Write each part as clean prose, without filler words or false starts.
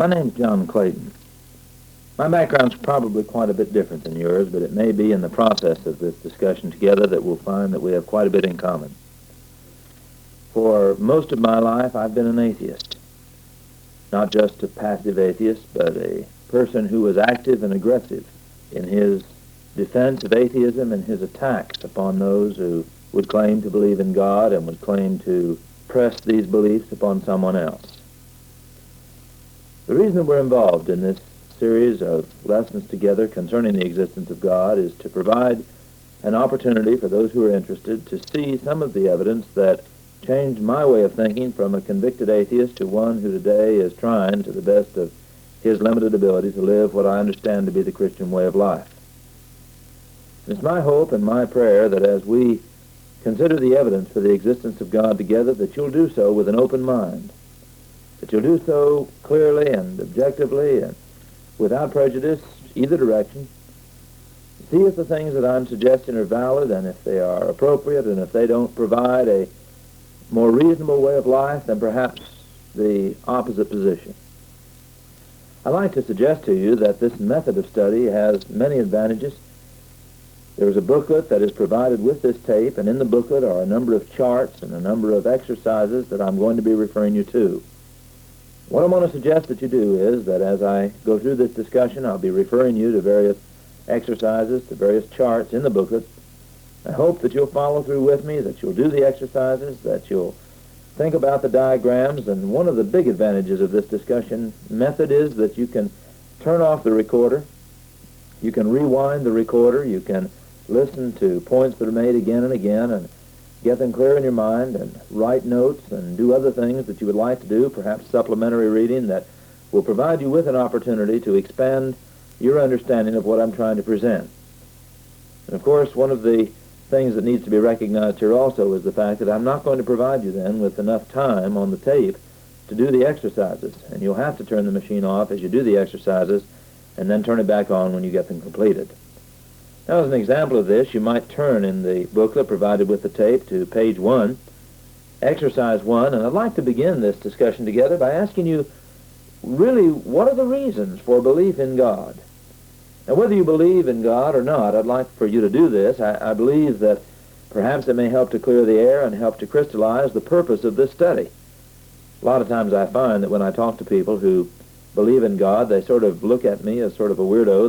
My name's John Clayton. My background's probably quite a bit different than yours, but it may be in the process of this discussion together that we'll find that we have quite a bit in common. For most of my life, I've been an atheist. Not just a passive atheist, but a person who was active and aggressive in his defense of atheism and his attacks upon those who would claim to believe in God and would claim to press these beliefs upon someone else. The reason that we're involved in this series of lessons together concerning the existence of God is to provide an opportunity for those who are interested to see some of the evidence that changed my way of thinking from a convicted atheist to one who today is trying to the best of his limited ability to live what I understand to be the Christian way of life. It's my hope and my prayer that as we consider the evidence for the existence of God together, that you'll do so with an open mind, that you'll do so clearly and objectively and without prejudice, either direction. See if the things that I'm suggesting are valid and if they are appropriate, and if they don't provide a more reasonable way of life than perhaps the opposite position. I'd like to suggest to you that this method of study has many advantages. There's a booklet that is provided with this tape, and in the booklet are a number of charts and a number of exercises that I'm going to be referring you to. What I want to suggest that you do is that as I go through this discussion, I'll be referring you to various exercises, to various charts in the booklet. I hope that you'll follow through with me, that you'll do the exercises, that you'll think about the diagrams, and one of the big advantages of this discussion method is that you can turn off the recorder, you can rewind the recorder, you can listen to points that are made again and again and get them clear in your mind and write notes and do other things that you would like to do, perhaps supplementary reading that will provide you with an opportunity to expand your understanding of what I'm trying to present. And of course, one of the things that needs to be recognized here also is the fact that I'm not going to provide you then with enough time on the tape to do the exercises, and you'll have to turn the machine off as you do the exercises and then turn it back on when you get them completed. Now, as an example of this, you might turn in the booklet provided with the tape to page 1, exercise 1, and I'd like to begin this discussion together by asking you, really, what are the reasons for belief in God? Now, whether you believe in God or not, I'd like for you to do this. I believe that perhaps it may help to clear the air and help to crystallize the purpose of this study. A lot of times I find that when I talk to people who believe in God, they sort of look at me as sort of a weirdo.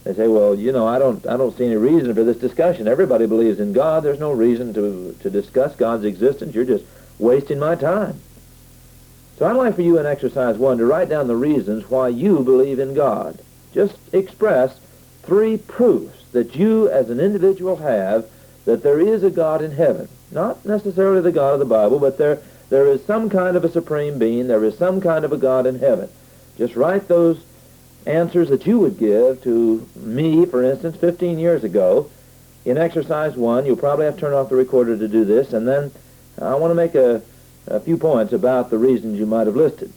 They say, well, you know, I don't see any reason for this discussion. Everybody believes in God. There's no reason to discuss God's existence. You're just wasting my time. So I'd like for you in exercise 1 to write down the reasons why you believe in God. Just express 3 proofs that you as an individual have that there is a God in heaven. Not necessarily the God of the Bible, but there is some kind of a supreme being. There is some kind of a God in heaven. Just write those answers that you would give to me, for instance, 15 years ago. In exercise 1, you'll probably have to turn off the recorder to do this, and then I want to make a few points about the reasons you might have listed.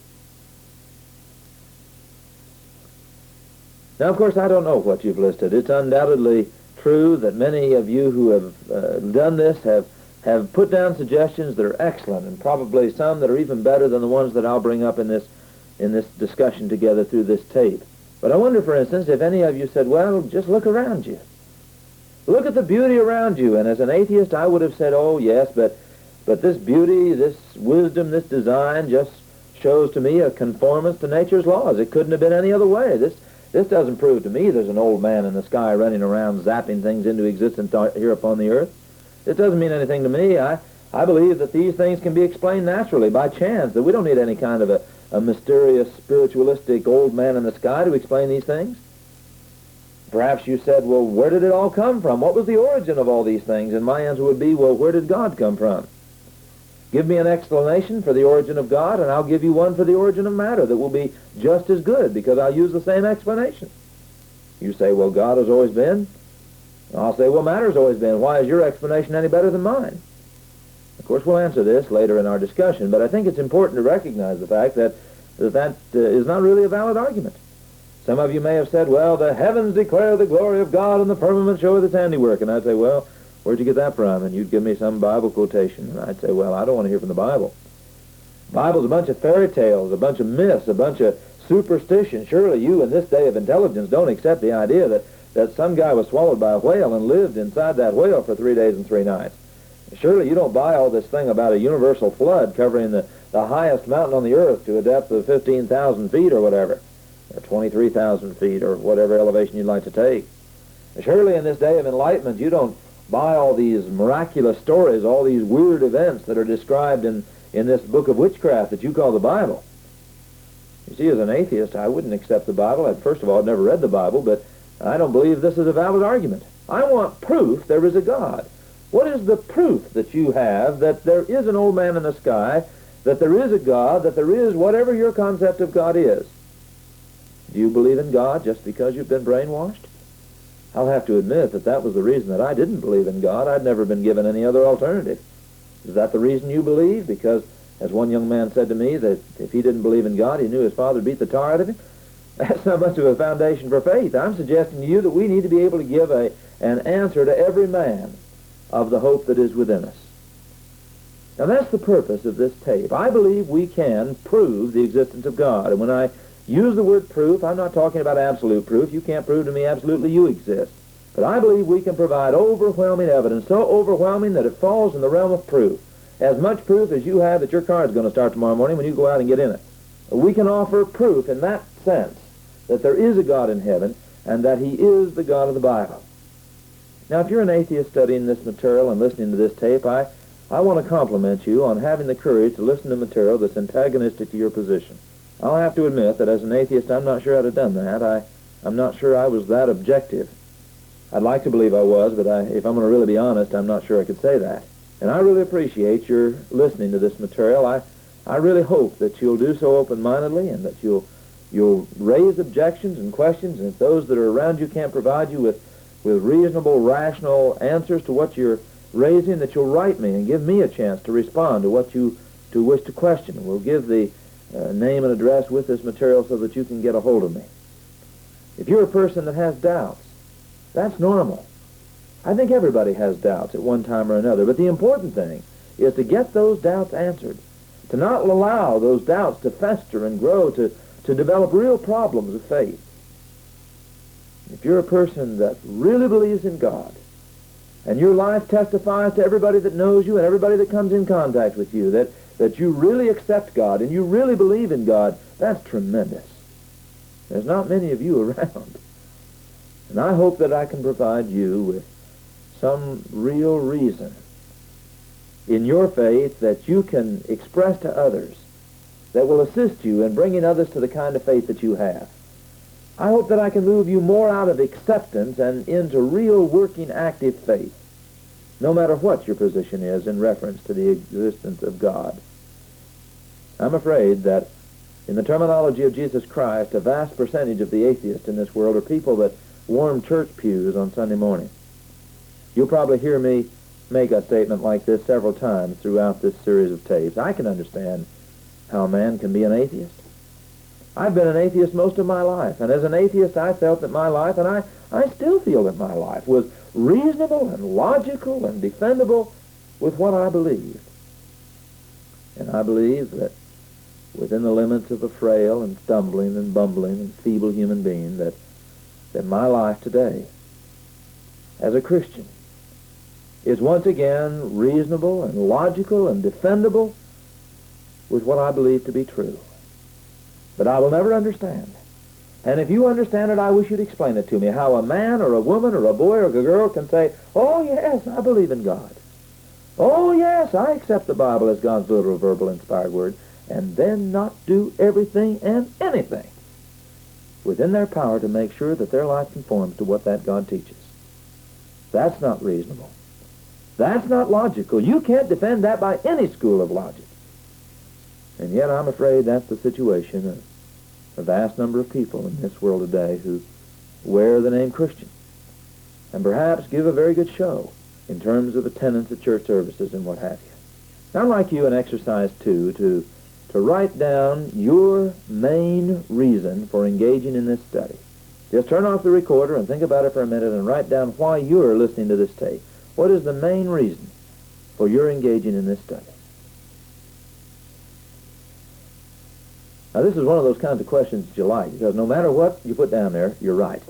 Now, of course, I don't know what you've listed. It's undoubtedly true that many of you who have done this have put down suggestions that are excellent, and probably some that are even better than the ones that I'll bring up in this discussion together through this tape. But I wonder, for instance, if any of you said, well, just look around you. Look at the beauty around you. And as an atheist, I would have said, oh, yes, but this beauty, this wisdom, this design just shows to me a conformance to nature's laws. It couldn't have been any other way. This doesn't prove to me there's an old man in the sky running around zapping things into existence here upon the earth. It doesn't mean anything to me. I believe that these things can be explained naturally, by chance, that we don't need any kind of a mysterious, spiritualistic old man in the sky to explain these things. Perhaps you said, well, where did it all come from? What was the origin of all these things? And my answer would be, well, where did God come from? Give me an explanation for the origin of God, and I'll give you one for the origin of matter that will be just as good, because I'll use the same explanation. You say, well, God has always been. I'll say, well, matter's always been. Why is your explanation any better than mine? Of course, we'll answer this later in our discussion, but I think it's important to recognize the fact that is not really a valid argument. Some of you may have said, well, the heavens declare the glory of God and the firmament showeth its handiwork. And I'd say, well, where'd you get that from? And you'd give me some Bible quotation. And I'd say, well, I don't want to hear from the Bible. The Bible's a bunch of fairy tales, a bunch of myths, a bunch of superstition. Surely you in this day of intelligence don't accept the idea that some guy was swallowed by a whale and lived inside that whale for 3 days and 3 nights. Surely you don't buy all this thing about a universal flood covering the highest mountain on the earth to a depth of 15,000 feet or whatever, or 23,000 feet or whatever elevation you'd like to take. Surely in this day of enlightenment you don't buy all these miraculous stories, all these weird events that are described in this book of witchcraft that you call the Bible. You see, as an atheist, I wouldn't accept the Bible. First of all, I've never read the Bible, but I don't believe this is a valid argument. I want proof there is a God. What is the proof that you have that there is an old man in the sky, that there is a God, that there is whatever your concept of God is? Do you believe in God just because you've been brainwashed? I'll have to admit that that was the reason that I didn't believe in God. I'd never been given any other alternative. Is that the reason you believe? Because, as one young man said to me, that if he didn't believe in God, he knew his father beat the tar out of him? That's not much of a foundation for faith. I'm suggesting to you that we need to be able to give an answer to every man of the hope that is within us. Now that's the purpose of this tape. I believe we can prove the existence of God. And when I use the word proof, I'm not talking about absolute proof. You can't prove to me absolutely you exist. But I believe we can provide overwhelming evidence, so overwhelming that it falls in the realm of proof. As much proof as you have that your car is going to start tomorrow morning when you go out and get in it. We can offer proof in that sense that there is a God in heaven and that he is the God of the Bible. Now, if you're an atheist studying this material and listening to this tape, I want to compliment you on having the courage to listen to material that's antagonistic to your position. I'll have to admit that as an atheist, I'm not sure I'd have done that. I'm not sure I was that objective. I'd like to believe I was, but if I'm going to really be honest, I'm not sure I could say that. And I really appreciate your listening to this material. I really hope that you'll do so open-mindedly and that you'll raise objections and questions, and if those that are around you can't provide you with reasonable, rational answers to what you're raising, that you'll write me and give me a chance to respond to what you wish to question. We'll give the name and address with this material so that you can get a hold of me. If you're a person that has doubts, that's normal. I think everybody has doubts at one time or another, but the important thing is to get those doubts answered, to not allow those doubts to fester and grow, to develop real problems of faith. If you're a person that really believes in God, and your life testifies to everybody that knows you and everybody that comes in contact with you, that you really accept God and you really believe in God, that's tremendous. There's not many of you around. And I hope that I can provide you with some real reason in your faith that you can express to others that will assist you in bringing others to the kind of faith that you have. I hope that I can move you more out of acceptance and into real working active faith, no matter what your position is in reference to the existence of God. I'm afraid that in the terminology of Jesus Christ, a vast percentage of the atheists in this world are people that warm church pews on Sunday morning. You'll probably hear me make a statement like this several times throughout this series of tapes. I can understand how a man can be an atheist. I've been an atheist most of my life, and as an atheist I felt that my life, and I still feel that my life, was reasonable and logical and defendable with what I believed. And I believe that within the limits of a frail and stumbling and bumbling and feeble human being, that my life today as a Christian is once again reasonable and logical and defendable with what I believe to be true. But I will never understand. And if you understand it, I wish you'd explain it to me, how a man or a woman or a boy or a girl can say, oh yes, I believe in God. Oh yes, I accept the Bible as God's literal, verbal, inspired word, and then not do everything and anything within their power to make sure that their life conforms to what that God teaches. That's not reasonable. That's not logical. You can't defend that by any school of logic. And yet I'm afraid that's the situation of a vast number of people in this world today who wear the name Christian and perhaps give a very good show in terms of attendance at church services and what have you. I'd like you in exercise 2 to write down your main reason for engaging in this study. Just turn off the recorder and think about it for a minute and write down why you're listening to this tape. What is the main reason for your engaging in this study? Now, this is one of those kinds of questions that you like, because no matter what you put down there, you're right.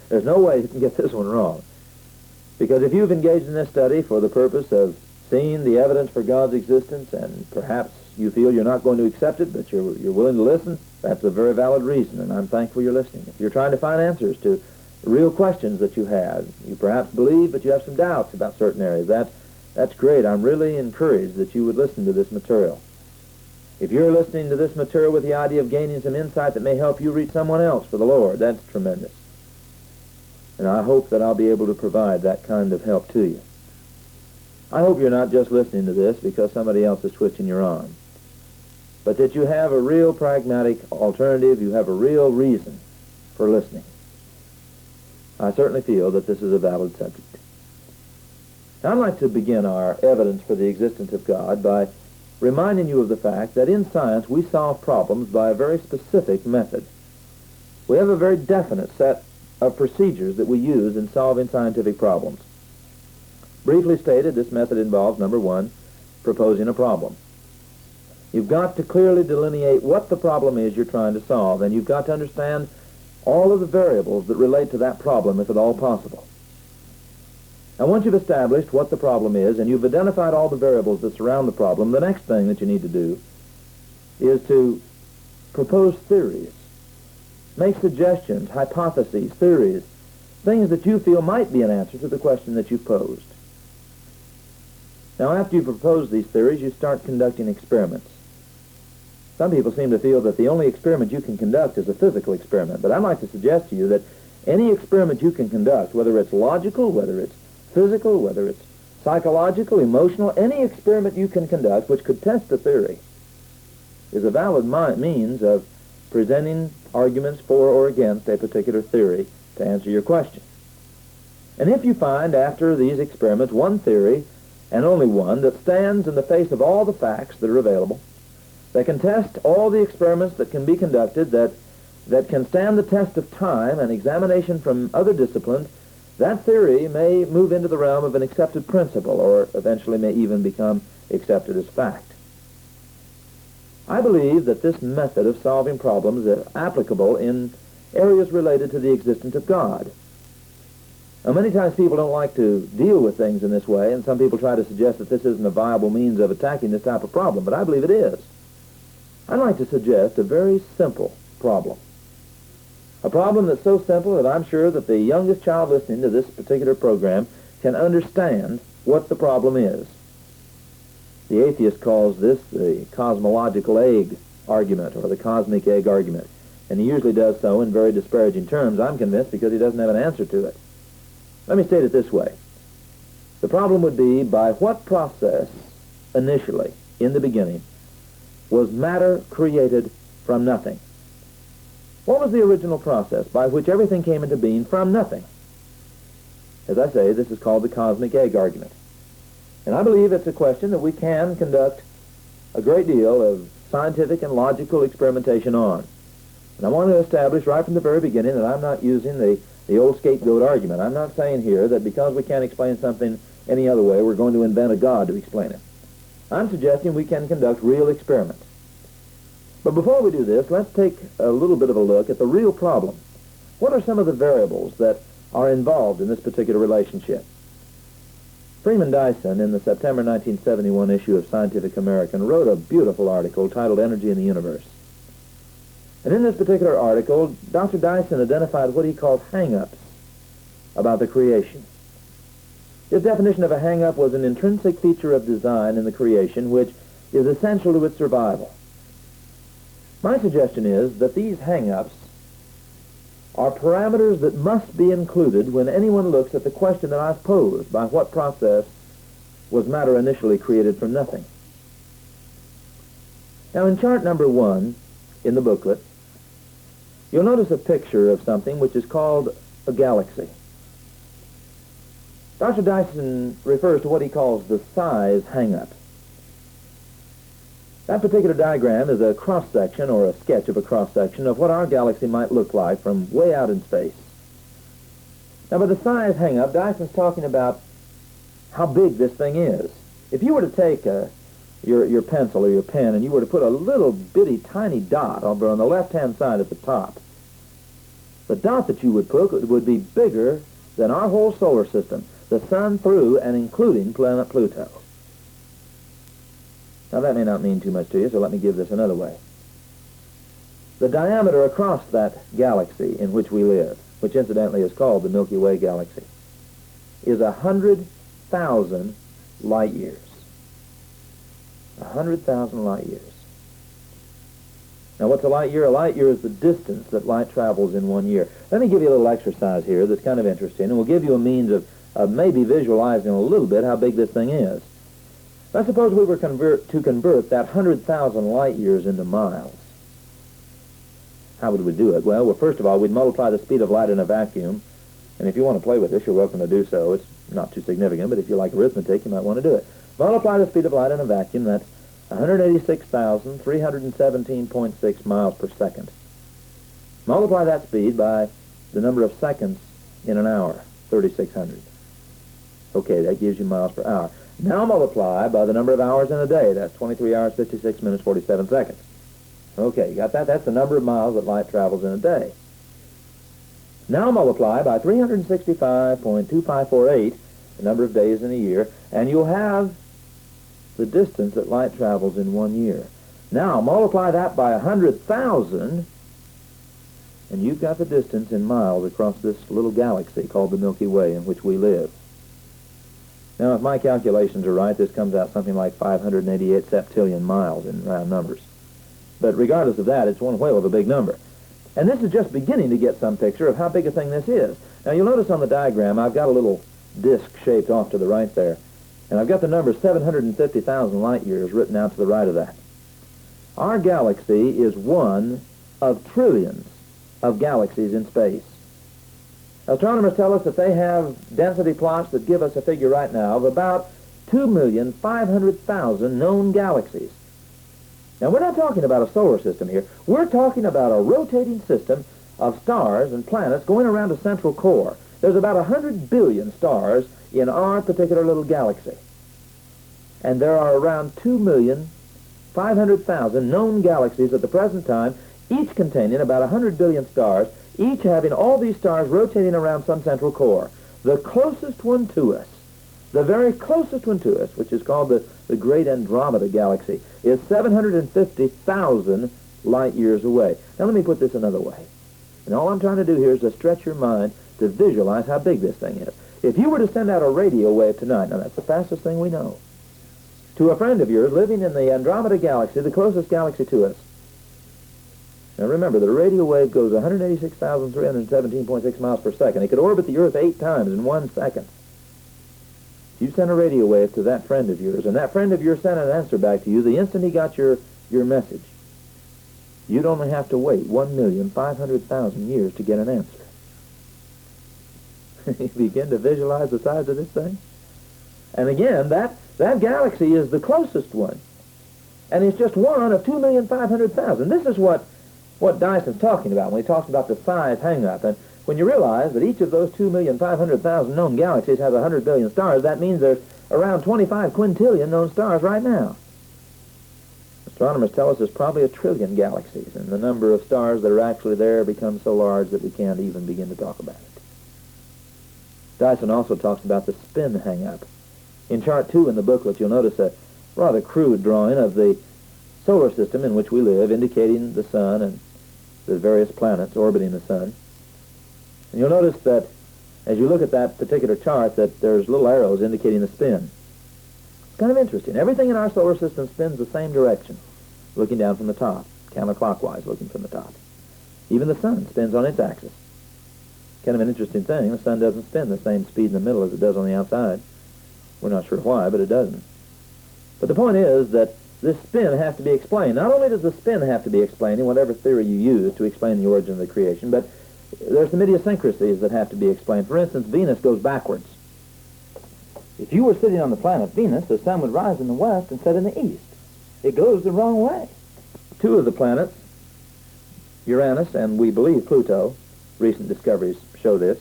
There's no way you can get this one wrong. Because if you've engaged in this study for the purpose of seeing the evidence for God's existence, and perhaps you feel you're not going to accept it, but you're willing to listen, that's a very valid reason, and I'm thankful you're listening. If you're trying to find answers to real questions that you have, you perhaps believe, but you have some doubts about certain areas, that's great. I'm really encouraged that you would listen to this material. If you're listening to this material with the idea of gaining some insight that may help you reach someone else for the Lord, that's tremendous. And I hope that I'll be able to provide that kind of help to you. I hope you're not just listening to this because somebody else is twisting your arm, but that you have a real pragmatic alternative, you have a real reason for listening. I certainly feel that this is a valid subject. Now, I'd like to begin our evidence for the existence of God by reminding you of the fact that in science we solve problems by a very specific method. We have a very definite set of procedures that we use in solving scientific problems. Briefly stated, this method involves, number one, proposing a problem. You've got to clearly delineate what the problem is you're trying to solve, and you've got to understand all of the variables that relate to that problem, if at all possible. Now, once you've established what the problem is, and you've identified all the variables that surround the problem, the next thing that you need to do is to propose theories. Make suggestions, hypotheses, theories, things that you feel might be an answer to the question that you've posed. Now, after you propose these theories, you start conducting experiments. Some people seem to feel that the only experiment you can conduct is a physical experiment, but I'd like to suggest to you that any experiment you can conduct, whether it's logical, whether it's physical, whether it's psychological, emotional, any experiment you can conduct which could test a theory is a valid means of presenting arguments for or against a particular theory to answer your question. And if you find after these experiments one theory, and only one, that stands in the face of all the facts that are available, that can test all the experiments that can be conducted, that can stand the test of time and examination from other disciplines, that theory may move into the realm of an accepted principle, or eventually may even become accepted as fact. I believe that this method of solving problems is applicable in areas related to the existence of God. Now, many times people don't like to deal with things in this way, and some people try to suggest that this isn't a viable means of attacking this type of problem, but I believe it is. I'd like to suggest a very simple problem. A problem that's so simple that I'm sure that the youngest child listening to this particular program can understand what the problem is. The atheist calls this the cosmological egg argument, or the cosmic egg argument, and he usually does so in very disparaging terms, I'm convinced, because he doesn't have an answer to it. Let me state it this way. The problem would be, by what process initially, in the beginning, was matter created from nothing? What was the original process by which everything came into being from nothing? As I say, this is called the cosmic egg argument. And I believe it's a question that we can conduct a great deal of scientific and logical experimentation on. And I want to establish right from the very beginning that I'm not using the old scapegoat argument. I'm not saying here that because we can't explain something any other way, we're going to invent a God to explain it. I'm suggesting we can conduct real experiments. But before we do this, let's take a little bit of a look at the real problem. What are some of the variables that are involved in this particular relationship? Freeman Dyson, in the September 1971 issue of Scientific American, wrote a beautiful article titled Energy in the Universe. And in this particular article, Dr. Dyson identified what he called hang-ups about the creation. His definition of a hang-up was an intrinsic feature of design in the creation which is essential to its survival. My suggestion is that these hang-ups are parameters that must be included when anyone looks at the question that I've posed: by what process was matter initially created from nothing? Now, in chart number 1 in the booklet, you'll notice a picture of something which is called a galaxy. Dr. Dyson refers to what he calls the size hang-up. That particular diagram is a cross-section, or a sketch of a cross-section, of what our galaxy might look like from way out in space. Now, by the size hang-up, Dyson's talking about how big this thing is. If you were to take a your pencil or your pen, and you were to put a little bitty tiny dot over on the left-hand side at the top, the dot that you would put would be bigger than our whole solar system, the sun through and including planet Pluto. Now, that may not mean too much to you, so let me give this another way. The diameter across that galaxy in which we live, which incidentally is called the Milky Way galaxy, is 100,000 light years. 100,000 light years. Now, what's a light year? A light year is the distance that light travels in 1 year. Let me give you a little exercise here that's kind of interesting, and we'll give you a means of maybe visualizing a little bit how big this thing is. Let's suppose we were to convert that 100,000 light years into miles. How would we do it? Well, first of all, we'd multiply the speed of light in a vacuum, and if you want to play with this, you're welcome to do so. It's not too significant, but if you like arithmetic, you might want to do it. Multiply the speed of light in a vacuum, that's 186,317.6 miles per second. Multiply that speed by the number of seconds in an hour, 3,600. Okay, that gives you miles per hour. Now multiply by the number of hours in a day. That's 23 hours, 56 minutes, 47 seconds. Okay, you got that? That's the number of miles that light travels in a day. Now multiply by 365.2548, the number of days in a year, and you'll have the distance that light travels in 1 year. Now multiply that by 100,000, and you've got the distance in miles across this little galaxy called the Milky Way in which we live. Now, if my calculations are right, this comes out something like 588 septillion miles in round numbers. But regardless of that, it's one whale of a big number. And this is just beginning to get some picture of how big a thing this is. Now, you'll notice on the diagram, I've got a little disk shaped off to the right there. And I've got the number 750,000 light years written out to the right of that. Our galaxy is one of trillions of galaxies in space. Astronomers tell us that they have density plots that give us a figure right now of about 2,500,000 known galaxies. Now, we're not talking about a solar system here. We're talking about a rotating system of stars and planets going around a central core. There's about 100 billion stars in our particular little galaxy. And there are around 2,500,000 known galaxies at the present time, each containing about 100 billion stars, each having all these stars rotating around some central core. The closest one to us, the very closest one to us, which is called the Great Andromeda Galaxy, is 750,000 light years away. Now let me put this another way. And all I'm trying to do here is to stretch your mind to visualize how big this thing is. If you were to send out a radio wave tonight, now that's the fastest thing we know, to a friend of yours living in the Andromeda Galaxy, the closest galaxy to us. Now remember, the radio wave goes 186,317.6 miles per second. It could orbit the Earth 8 times in 1 second. You send a radio wave to that friend of yours, and that friend of yours sent an answer back to you the instant he got your message. You'd only have to wait 1,500,000 years to get an answer. You begin to visualize the size of this thing? And again, that galaxy is the closest one. And it's just one of 2,500,000. This is what Dyson's talking about when he talks about the size hang-up. And when you realize that each of those 2,500,000 known galaxies has 100 billion stars, that means there's around 25 quintillion known stars right now. Astronomers tell us there's probably 1 trillion galaxies, and the number of stars that are actually there becomes so large that we can't even begin to talk about it. Dyson also talks about the spin hang-up. In Chart 2 in the booklet, you'll notice a rather crude drawing of the solar system in which we live, indicating the sun and the various planets orbiting the sun. And you'll notice that as you look at that particular chart that there's little arrows indicating the spin. It's kind of interesting. Everything in our solar system spins the same direction, looking down from the top, counterclockwise looking from the top. Even the sun spins on its axis. Kind of an interesting thing. The sun doesn't spin the same speed in the middle as it does on the outside. We're not sure why, but it doesn't. But the point is that this spin has to be explained. Not only does the spin have to be explained in whatever theory you use to explain the origin of the creation, but there's some idiosyncrasies that have to be explained. For instance, Venus goes backwards. If you were sitting on the planet Venus, the sun would rise in the west and set in the east. It goes the wrong way. 2 of the planets, Uranus and we believe Pluto, recent discoveries show this,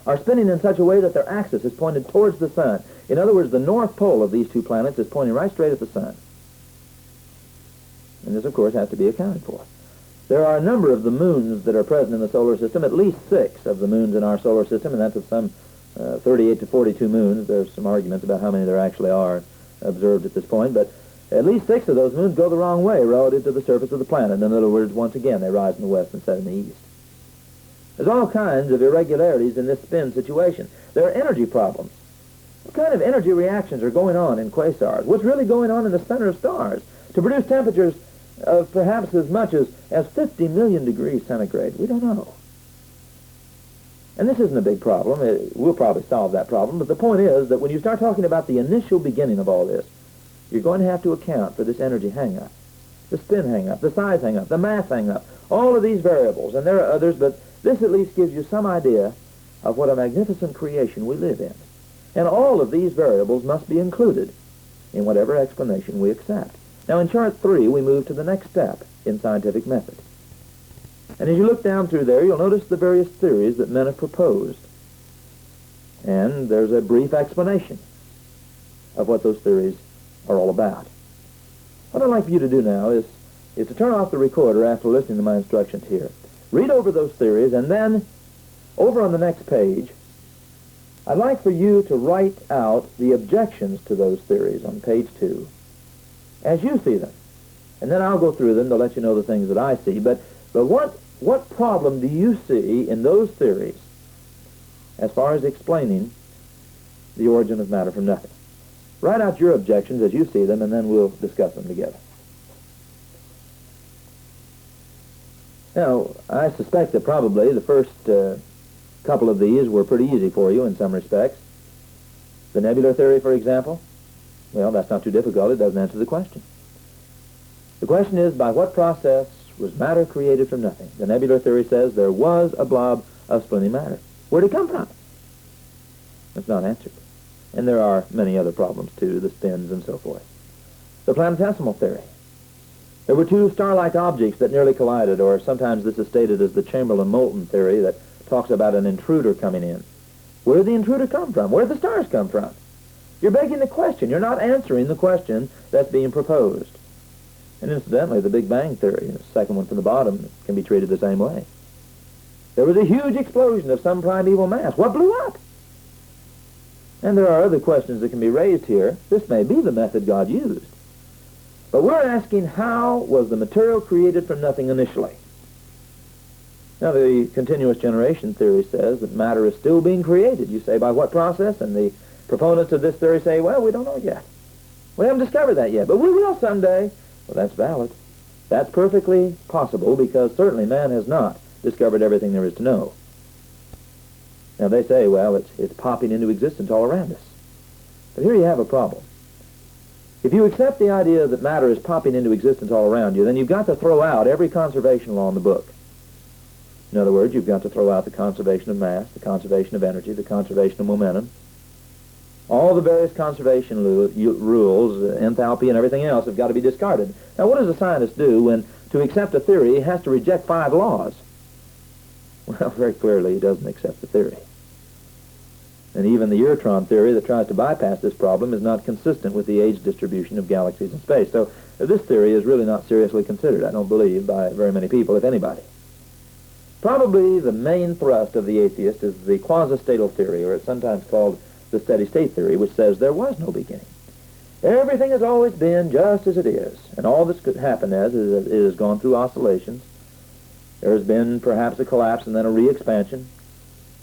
are spinning in such a way that their axis is pointed towards the sun. In other words, the north pole of these two planets is pointing right straight at the sun. And this, of course, has to be accounted for. There are a number of the moons that are present in the solar system, at least 6 of the moons in our solar system, and that's of some 38 to 42 moons. There's some arguments about how many there actually are observed at this point, but at least 6 of those moons go the wrong way relative to the surface of the planet. In other words, once again, they rise in the west and set in the east. There's all kinds of irregularities in this spin situation. There are energy problems. What kind of energy reactions are going on in quasars? What's really going on in the center of stars to produce temperatures of perhaps as much as 50 million degrees centigrade? We don't know. And this isn't a big problem. We'll probably solve that problem, but the point is that when you start talking about the initial beginning of all this, you're going to have to account for this energy hang-up, the spin hang-up, the size hang-up, the mass hang-up, all of these variables. And there are others, but this at least gives you some idea of what a magnificent creation we live in. And all of these variables must be included in whatever explanation we accept. Now, in Chart 3, we move to the next step in scientific method. And as you look down through there, you'll notice the various theories that men have proposed. And there's a brief explanation of what those theories are all about. What I'd like for you to do now is to turn off the recorder after listening to my instructions here. Read over those theories, and then, over on the next page, I'd like for you to write out the objections to those theories on page 2, as you see them. And then I'll go through them to let you know the things that I see. But what problem do you see in those theories as far as explaining the origin of matter from nothing? Write out your objections as you see them, and then we'll discuss them together. Now, I suspect that probably the first couple of these were pretty easy for you in some respects. The nebular theory, for example, well, that's not too difficult. It doesn't answer the question. The question is, by what process was matter created from nothing? The nebular theory says there was a blob of spinning matter. Where did it come from? That's not answered. And there are many other problems, too, the spins and so forth. The planetesimal theory. There were 2 star-like objects that nearly collided, or sometimes this is stated as the Chamberlain-Moulton theory that talks about an intruder coming in. Where did the intruder come from? Where did the stars come from? You're begging the question. You're not answering the question that's being proposed. And incidentally, the Big Bang theory, the second one from the bottom, can be treated the same way. There was a huge explosion of some primeval mass. What blew up? And there are other questions that can be raised here. This may be the method God used. But we're asking, how was the material created from nothing initially? Now, the continuous generation theory says that matter is still being created. You say, by what process? And the proponents of this theory say, well, we don't know yet. We haven't discovered that yet, but we will someday. Well, that's valid. That's perfectly possible, because certainly man has not discovered everything there is to know. Now, they say, well, it's popping into existence all around us. But here you have a problem. If you accept the idea that matter is popping into existence all around you, then you've got to throw out every conservation law in the book. In other words, you've got to throw out the conservation of mass, the conservation of energy, the conservation of momentum. All the various conservation rules, enthalpy and everything else have got to be discarded. Now, what does a scientist do when, to accept a theory, he has to reject 5 laws? Well, very clearly he doesn't accept the theory. And even the Urtron theory that tries to bypass this problem is not consistent with the age distribution of galaxies in space. So this theory is really not seriously considered, I don't believe, by very many people, if anybody. Probably the main thrust of the atheist is the quasi-statal theory, or it's sometimes called the steady-state theory, which says there was no beginning. Everything has always been just as it is, and all that's could happen is it has gone through oscillations. There has been perhaps a collapse and then a re-expansion.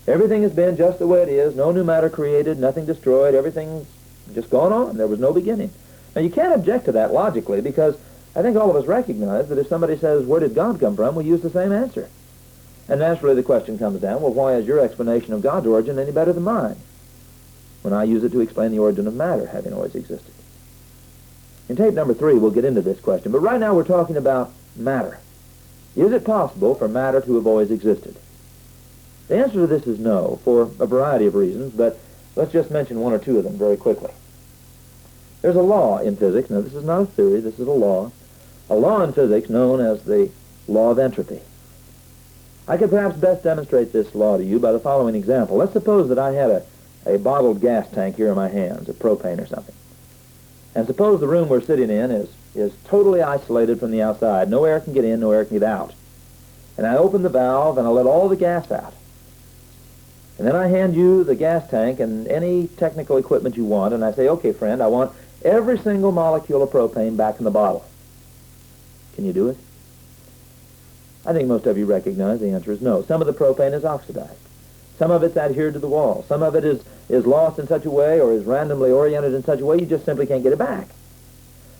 Everything has been just the way it is, no new matter created, nothing destroyed, everything's just gone on. There was no beginning. Now, you can't object to that logically, because I think all of us recognize that if somebody says, where did God come from, we use the same answer. And naturally the question comes down, well, why is your explanation of God's origin any better than mine, when I use it to explain the origin of matter having always existed? In tape number 3, we'll get into this question, but right now we're talking about matter. Is it possible for matter to have always existed? The answer to this is no, for a variety of reasons, but let's just mention 1 or 2 of them very quickly. There's a law in physics. Now, this is not a theory, this is a law in physics known as the law of entropy. I could perhaps best demonstrate this law to you by the following example. Let's suppose that I had a bottled gas tank here in my hands, of propane or something. And suppose the room we're sitting in is totally isolated from the outside. No air can get in, no air can get out. And I open the valve and I let all the gas out. And then I hand you the gas tank and any technical equipment you want, and I say, okay, friend, I want every single molecule of propane back in the bottle. Can you do it? I think most of you recognize the answer is no. Some of the propane is oxidized. Some of it's adhered to the wall. Some of it is lost in such a way or is randomly oriented in such a way you just simply can't get it back.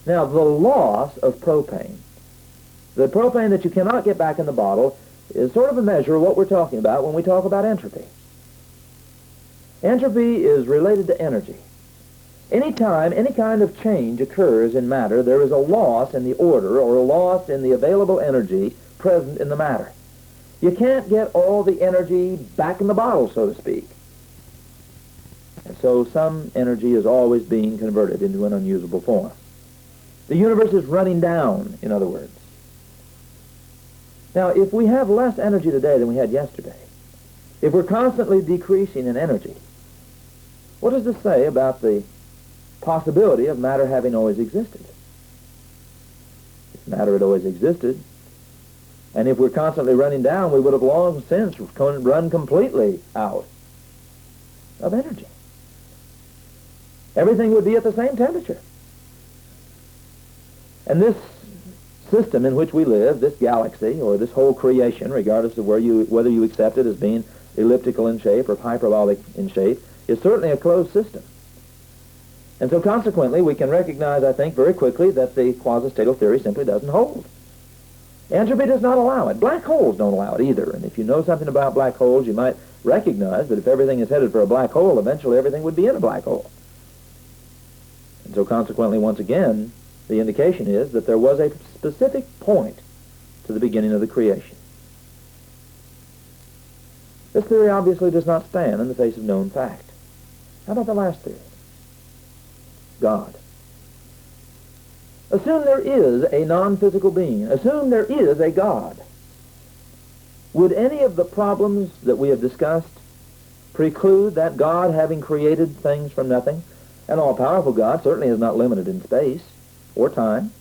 Now, the loss of propane, the propane that you cannot get back in the bottle, is sort of a measure of what we're talking about when we talk about entropy. Entropy is related to energy. Anytime any kind of change occurs in matter, there is a loss in the order or a loss in the available energy present in the matter. You can't get all the energy back in the bottle, so to speak. And so some energy is always being converted into an unusable form. The universe is running down, in other words. Now, if we have less energy today than we had yesterday, if we're constantly decreasing in energy, what does this say about the possibility of matter having always existed? If matter had always existed, and if we're constantly running down, we would have long since run completely out of energy. Everything would be at the same temperature. And this system in which we live, this galaxy, or this whole creation, regardless of whether you accept it as being elliptical in shape or hyperbolic in shape, is certainly a closed system. And so consequently, we can recognize, I think, very quickly that the quasi-statal theory simply doesn't hold. Entropy does not allow it. Black holes don't allow it either. And if you know something about black holes, you might recognize that if everything is headed for a black hole, eventually everything would be in a black hole. And so consequently, once again, the indication is that there was a specific point to the beginning of the creation. This theory obviously does not stand in the face of known fact. How about the last theory? God. Assume there is a non-physical being. Assume there is a God. Would any of the problems that we have discussed preclude that God having created things from nothing? An all-powerful God certainly is not limited in space or time.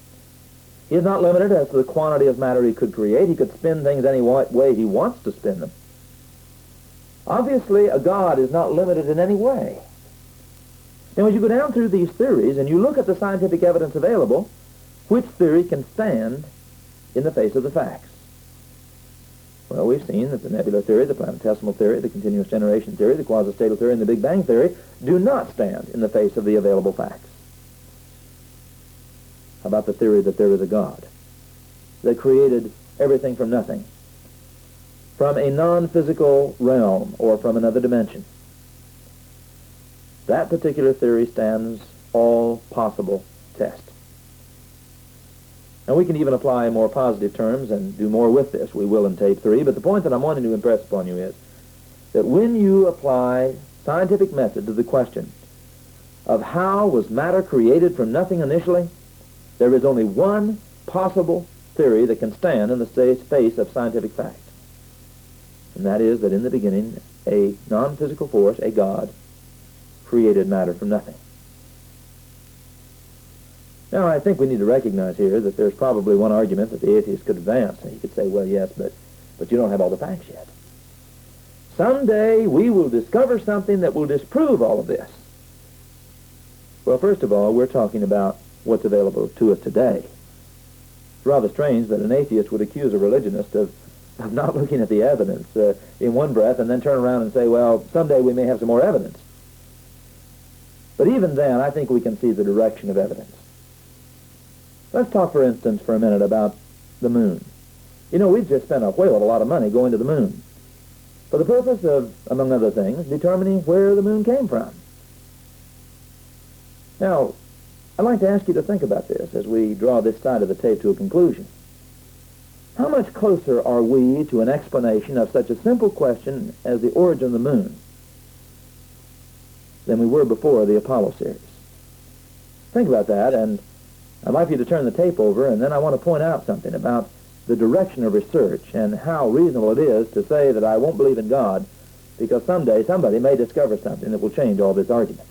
He is not limited as to the quantity of matter he could create. He could spin things any way he wants to spin them. Obviously, a God is not limited in any way. Now, as you go down through these theories and you look at the scientific evidence available, which theory can stand in the face of the facts? Well, we've seen that the nebular theory, the planetesimal theory, the continuous generation theory, the quasi-statal theory, and the Big Bang theory do not stand in the face of the available facts. How about the theory that there is a God that created everything from nothing, from a non-physical realm or from another dimension? That particular theory stands all possible tests. Now, we can even apply more positive terms and do more with this. We will in tape 3, but the point that I'm wanting to impress upon you is that when you apply scientific method to the question of how was matter created from nothing initially, there is only one possible theory that can stand in the face of scientific fact. And that is that in the beginning, a non-physical force, a God, created matter from nothing. Now, I think we need to recognize here that there's probably one argument that the atheist could advance. He could say, well, yes, but you don't have all the facts yet. Someday we will discover something that will disprove all of this. Well, first of all, we're talking about what's available to us today. It's rather strange that an atheist would accuse a religionist of not looking at the evidence in one breath and then turn around and say, well, someday we may have some more evidence. But even then, I think we can see the direction of evidence. Let's talk, for instance, for a minute about the moon. You know, we've just spent a whale of a lot of money going to the moon for the purpose of, among other things, determining where the moon came from. Now, I'd like to ask you to think about this as we draw this side of the tape to a conclusion. How much closer are we to an explanation of such a simple question as the origin of the moon than we were before the Apollo series? Think about that, and I'd like you to turn the tape over, and then I want to point out something about the direction of research and how reasonable it is to say that I won't believe in God because someday somebody may discover something that will change all this argument.